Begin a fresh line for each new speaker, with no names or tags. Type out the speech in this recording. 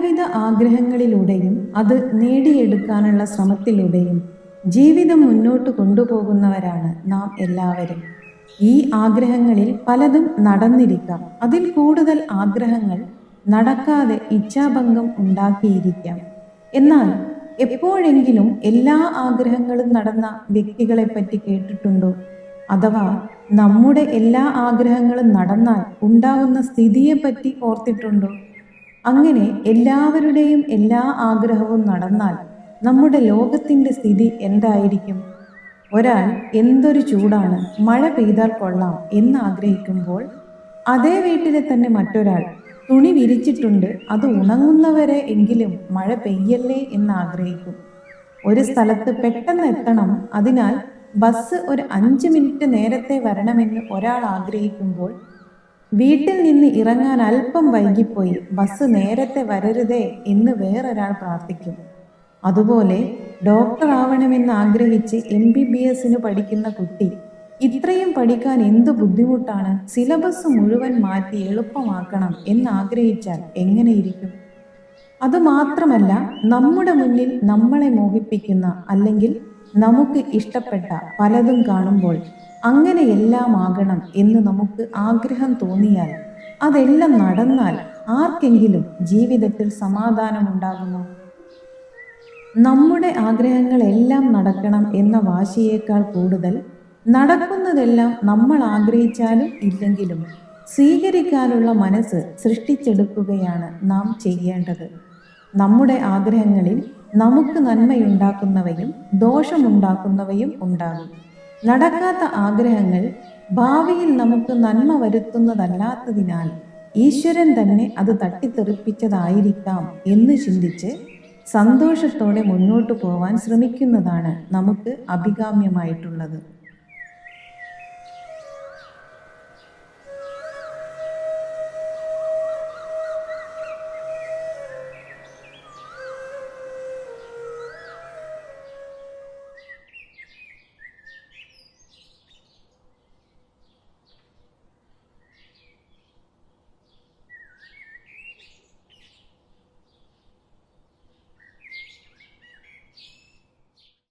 പലവിധ ആഗ്രഹങ്ങളിലൂടെയും അത് നേടിയെടുക്കാനുള്ള ശ്രമത്തിലൂടെയും ജീവിതം മുന്നോട്ട് കൊണ്ടുപോകുന്നവരാണ് നാം എല്ലാവരും. ഈ ആഗ്രഹങ്ങളിൽ പലതും നടന്നിരിക്കാം. അതിൽ കൂടുതൽ ആഗ്രഹങ്ങൾ നടക്കാതെ ഇച്ഛാഭംഗം ഉണ്ടാക്കിയിരിക്കാം. എന്നാൽ എപ്പോഴെങ്കിലും എല്ലാ ആഗ്രഹങ്ങളും നടന്ന വ്യക്തികളെ പറ്റി കേട്ടിട്ടുണ്ടോ? അഥവാ നമ്മുടെ എല്ലാ ആഗ്രഹങ്ങളും നടന്നാൽ ഉണ്ടാകുന്ന സ്ഥിതിയെപ്പറ്റി ഓർത്തിട്ടുണ്ടോ? അങ്ങനെ എല്ലാവരുടെയും എല്ലാ ആഗ്രഹവും നടന്നാൽ നമ്മുടെ ലോകത്തിൻ്റെ സ്ഥിതി എന്തായിരിക്കും? ഒരാൾ എന്തൊരു ചൂടാണ്, മഴ പെയ്താൽ കൊള്ളാം എന്ന് ആഗ്രഹിക്കുമ്പോൾ അതേ വീട്ടിലെ തന്നെ മറ്റൊരാൾ തുണി വിരിച്ചിട്ടുണ്ട്, അത് ഉണങ്ങുന്നവരെ എങ്കിലും മഴ പെയ്യല്ലേ എന്ന് ആഗ്രഹിക്കും. ഒരു സ്ഥലത്ത് പെട്ടെന്ന് എത്തണം, അതിനാൽ ബസ് ഒരു 5 മിനിറ്റ് നേരത്തെ വരണമെന്ന് ഒരാൾ ആഗ്രഹിക്കുമ്പോൾ വീട്ടിൽ നിന്ന് ഇറങ്ങാൻ അല്പം വൈകിപ്പോയി, ബസ് നേരത്തെ വരരുതേ എന്ന് വേറൊരാൾ പ്രാർത്ഥിക്കും. അതുപോലെ ഡോക്ടർ ആവണമെന്ന് ആഗ്രഹിച്ച് MBBS പഠിക്കുന്ന കുട്ടി ഇത്രയും പഠിക്കാൻ എന്ത് ബുദ്ധിമുട്ടാണ്, സിലബസ് മുഴുവൻ മാറ്റി എളുപ്പമാക്കണം എന്നാഗ്രഹിച്ചാൽ എങ്ങനെയിരിക്കും? അതുമാത്രമല്ല, നമ്മുടെ മുന്നിൽ നമ്മളെ മോഹിപ്പിക്കുന്ന അല്ലെങ്കിൽ നമുക്ക് ഇഷ്ടപ്പെട്ട പലതും കാണുമ്പോൾ അങ്ങനെയെല്ലാം ആകണം എന്ന് നമുക്ക് ആഗ്രഹം തോന്നിയാൽ അതെല്ലാം നടന്നാൽ ആർക്കെങ്കിലും ജീവിതത്തിൽ സമാധാനമുണ്ടാകുമോ? നമ്മുടെ ആഗ്രഹങ്ങളെല്ലാം നടക്കണം എന്ന വാശിയേക്കാൾ കൂടുതൽ നടക്കുന്നതെല്ലാം നമ്മൾ ആഗ്രഹിച്ചാലും ഇല്ലെങ്കിലും സ്വീകരിക്കാനുള്ള മനസ്സ് സൃഷ്ടിച്ചെടുക്കുകയാണ് നാം ചെയ്യേണ്ടത്. നമ്മുടെ ആഗ്രഹങ്ങളിൽ നമുക്ക് നന്മയുണ്ടാക്കുന്നവയും ദോഷമുണ്ടാക്കുന്നവയും ഉണ്ടാകും. നടക്കാത്ത ആഗ്രഹങ്ങൾ ഭാവിയിൽ നമുക്ക് നന്മ വരുത്തുന്നതല്ലാത്തതിനാൽ ഈശ്വരൻ തന്നെ അത് തട്ടിത്തെറിപ്പിച്ചതായിരിക്കാം എന്ന് ചിന്തിച്ച് സന്തോഷത്തോടെ മുന്നോട്ട് പോവാൻ ശ്രമിക്കുന്നതാണ് നമുക്ക് അഭികാമ്യമായിട്ടുള്ളത്.